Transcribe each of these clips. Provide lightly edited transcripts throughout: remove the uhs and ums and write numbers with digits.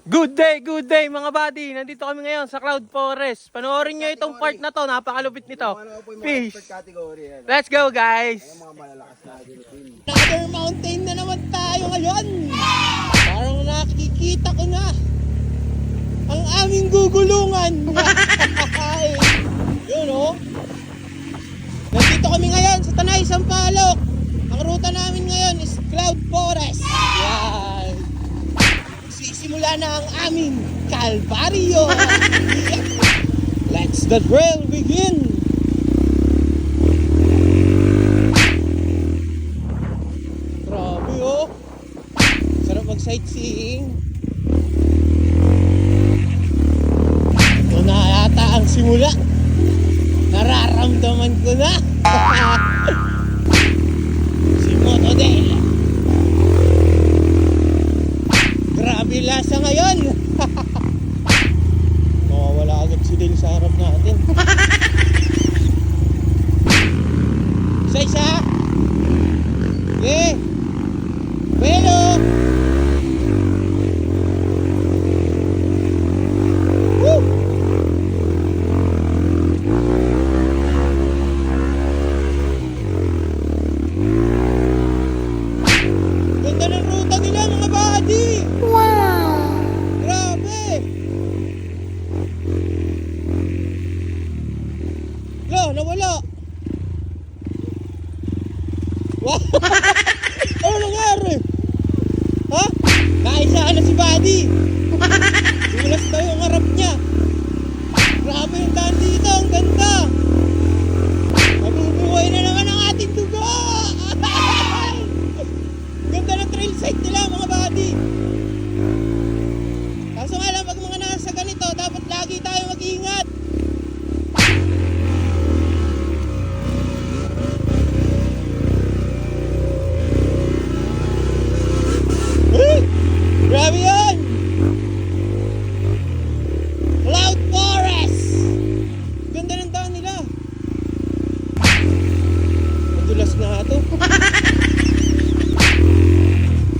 Good day mga buddy. Nandito kami ngayon sa Cloud Forest. Panoorin nyo itong part na to, napakalupit nito. Peace. Let's go guys. Another mountain na naman tayo ngayon. Parang nakikita ko na ang aming gugulungan. Yun oh. Nandito kami ngayon sa Tanay, Sampaloc. Ang ruta namin ngayon is Cloud Forest. Yan. Sisimula na ang aming kalbaryo. Let's the trail begin. Grabe oh. Sarap mag-sightseeing. Ito na yata ang simula. Nararamdaman ko na. Si Motodel. Grabe lasa ngayon. Mawawala agad si Del sa harap natin. Isa-isa. Okay. Bueno. Woo! Ganda ng ruta nila mga buddy. Grabe! Lo, nawala! Wow! Ano nangyari? Ha? Naisaan na si Buddy! Dulas tayo ang harap niya! Grabe yung daan dito! Ang ganda! Mabubuhay na naman ang ating dugo! Ganda ng trail site nila mga buddy! Kaso nga lang, pag mga nasa ganito, dapat lagi tayo mag-iingat. Grabe yan! Cloud Forest! Ganda ng daan nila. Madulas na ito.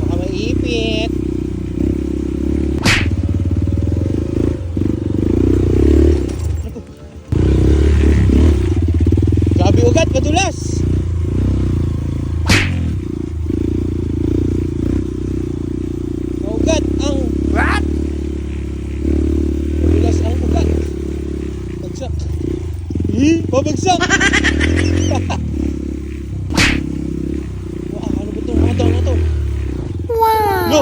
Baka maipit. Grabe ugat, madulas. Ugat ang what? Madulas ang ugat. Bagsak. Pabagsak. Wow, ano ba itong mga daw na to? Wow! No!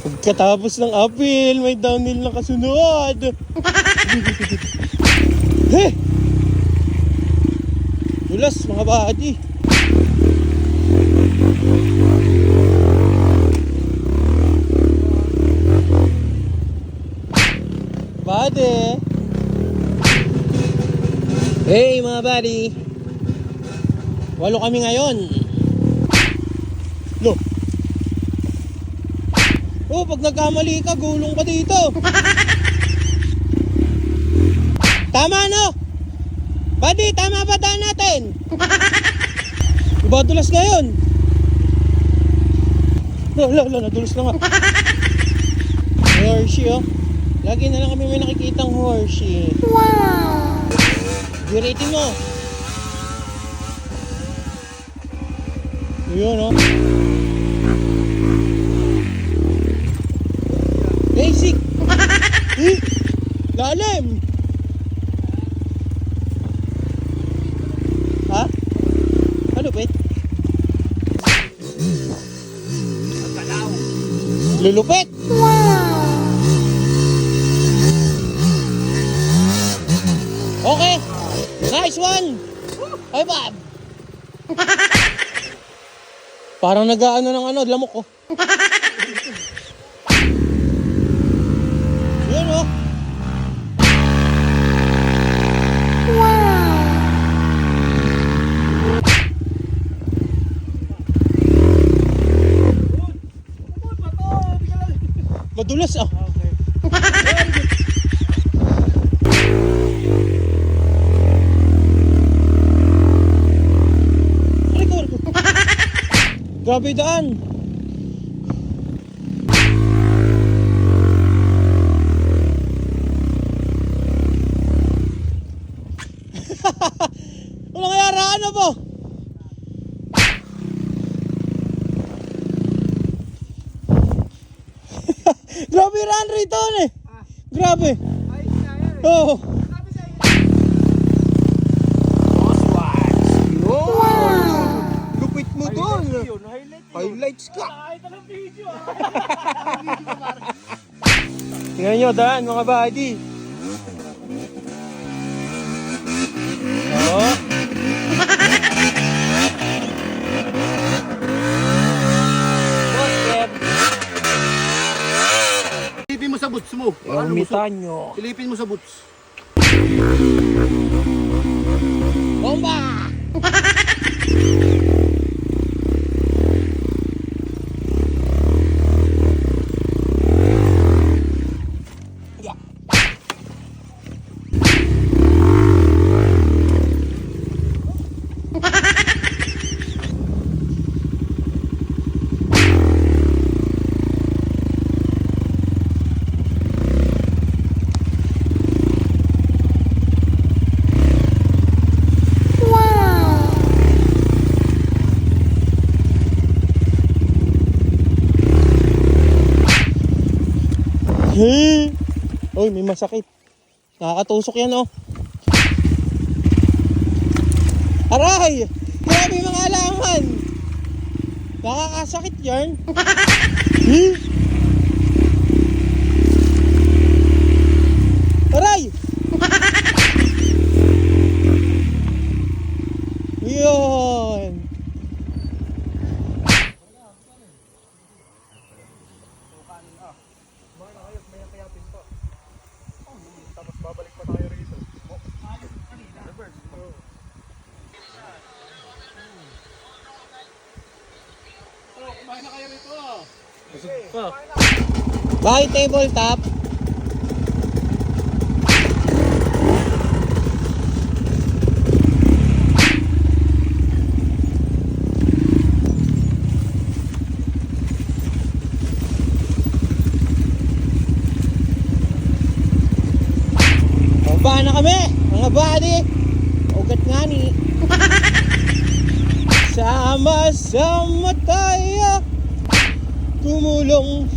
Pagkatapos ng uphill, may downhill na kasunod. Hey! Dulas mga buddy. Buddy. Hey mga buddy. 8 kami ngayon. Lo. Oh, pag nagkamali ka, gulong ka dito. Tama no? Buddy, tama ba daan natin? Diba dulas ngayon? Nadulas na nga. Horsey oh. Lagi na lang kami may nakikitang horsey. Wow! Giratin mo. Yun oh. Basic. Lalim. Ha? Ano pet? Lulupit. Wow. Okay. Nice one. High five. Parang nag-aano ng ano, lamok oh. Yun oh. Madulas ah. Okay. Grabe daan. po. Grabe yung run rate on eh. Grabe. Oo. Lupit mo doon. Highlights ka. Tingnan nyo, daan mga buddy. Oo. Boss, Kev. Silipin mo sa boots mo. Umitan nyo. Silipin mo sa boots. Bomba! Uy, may masakit. Nakakatusok yan, oh. Aray! Grabe yung mga alaman. Nakakasakit yan. Aray! Yun. Bakit tabletop? Baba na kami, mga buddy. Ugat nga ni. Sama-sama tayo tumulong.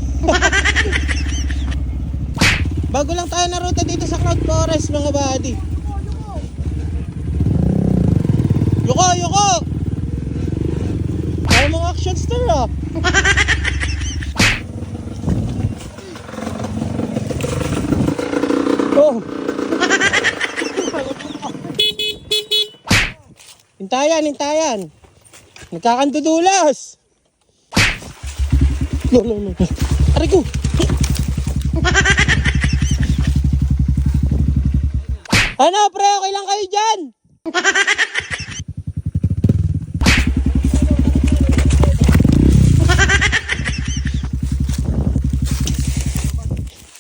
Bago lang tayo na ruta dito sa Cloud Forest, mga buddy. Yuko, yuko! Ay mga action star, ah. Oh. Hintayan, hintayan. Nagkakandudulas. No. Aray ko. Ano, pre? Okay lang kayo dyan?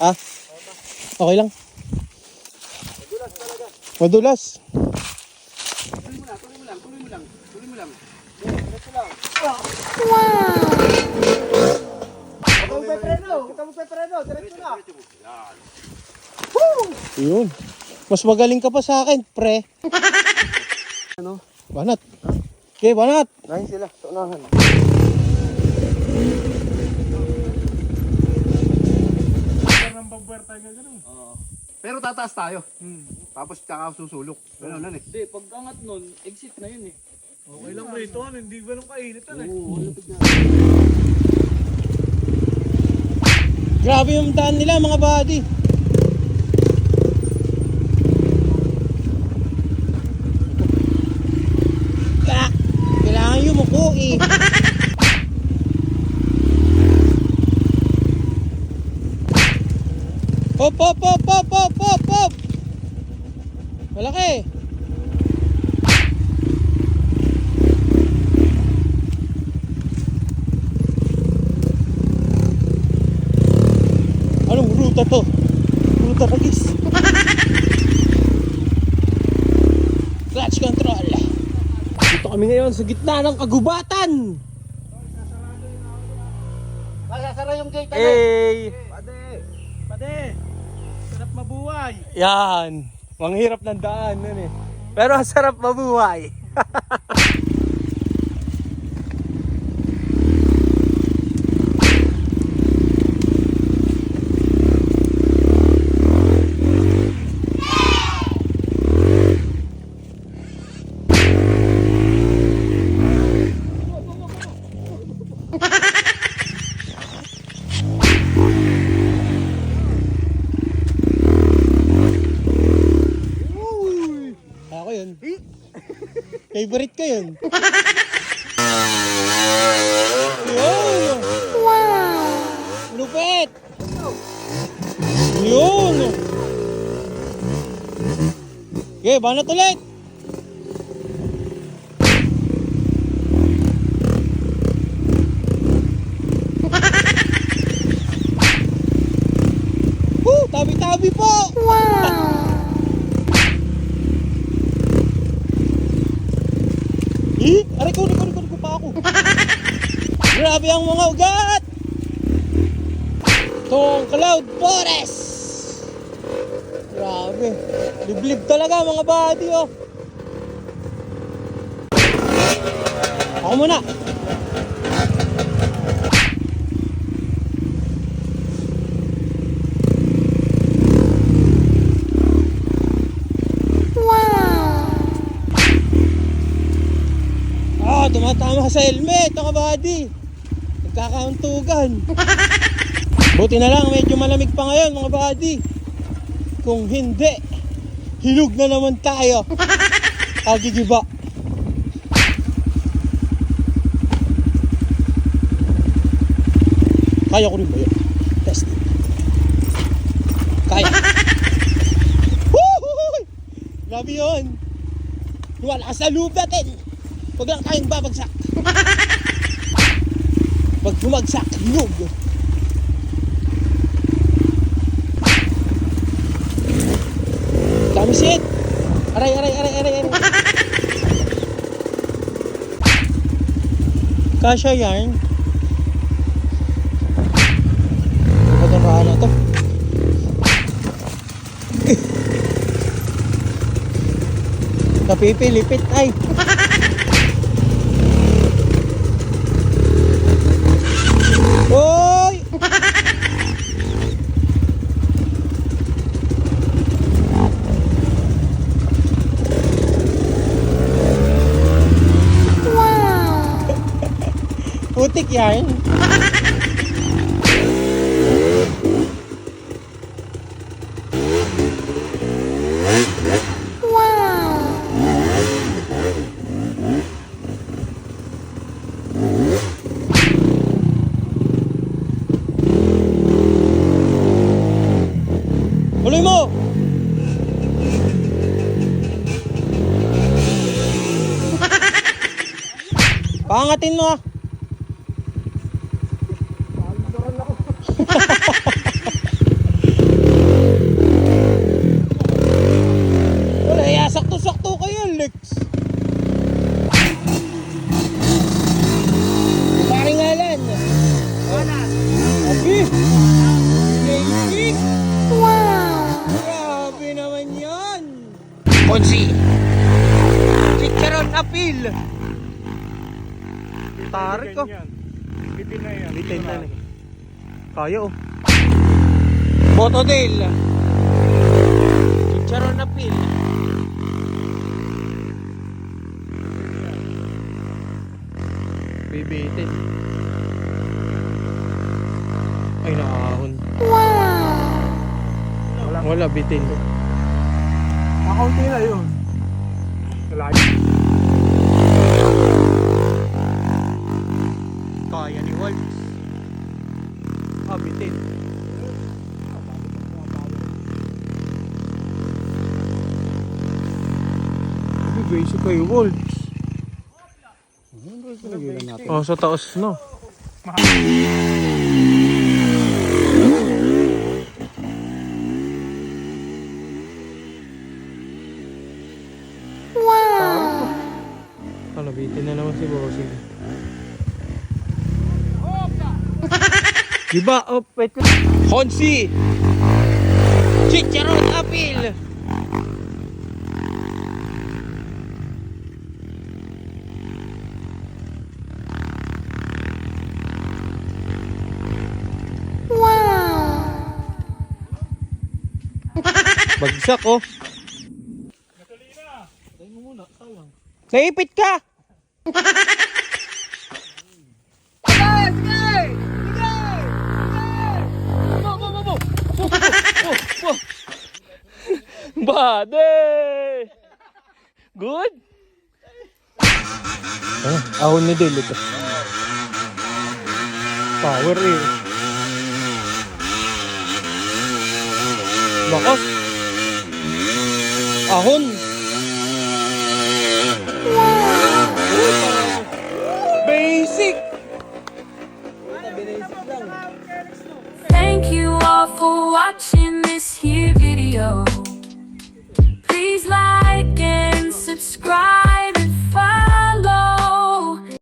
Ah? Okay lang. Madulas. Tuloy mo lang. Yun. Mas magaling ka pa sa akin, pre. Ano? Banat. Okay, banat. Nahin sila, sa unahan. Pero tataas tayo. Tapos tsaka susulok. Ganun lang eh. Hindi, pag angat nun, exit na yun eh. Okay lang rito, hindi ba nung kainit eh. Grabe yung daan nila, mga buddy. Kailangan yumuko eh. Hop, hop, hop, hop, hop, hop, hop. Malaki. Anong ruta to? Ruta kagis. Clutch control. Dito kami ngayon sa gitna ng kagubatan. Masasara yung gate. Hey! Pade, sarap mabuhay. Yan. Manghirap ng daan. Yan eh. Pero ang sarap mabuhay. Ako yun. Favorite ko yun. Yun. Wow! Lupit! Yun! Okay, banat ulit! Tabi-tabi po! Wow! Aray ko pa ako. Grabe ang mga ugat! Itong Cloud Forest! Grabe. Liblib talaga mga buddy, oh. Ako muna. Tumatama sa helmet, mga buddy. Nagkakauntugan. Buti na lang, medyo malamig pa ngayon, mga buddy. Kung hindi, hilog na naman tayo. Agigiba. Kaya ko rin ba yun? Testing. Kaya. Woohoo! Grabe yun. Wala sa loob natin. Huwag lang tayong babagsak. Pag bumagsak, hinog. Dami shit. Aray. Kasya yarn. Ba't ang rahan na to? Napipilipit ay. Oy! Wow! Putik yan. Tuloy mo! Pangatin mo! Wala, sakto-sakto kayo, Lex! Paringalan! Wala! Abi! Lady! Grabe naman yan! Konsi! Chicharon apil! Tarik ko. Bitin na yan. Bitin na eh. Kaya oh. Botodale. Chicharon apil. Bibitin. Ay, nakahon. Wala, bitin. Makaunti na yun. Kalahin. Kaya ni Wolves. Bitin. Basic kayo, Wolves. Oh, sa taas no. Nabitin na naman si Bossing. Diba? Oh, wait. Honsi! Chicharon apil! Bagsak oh. Naipit ka! Bade! Good? Ahon ni Del ito. Power eh. Lakas. Ahon. Basic. Thank you all for watching this here video. Please like and subscribe.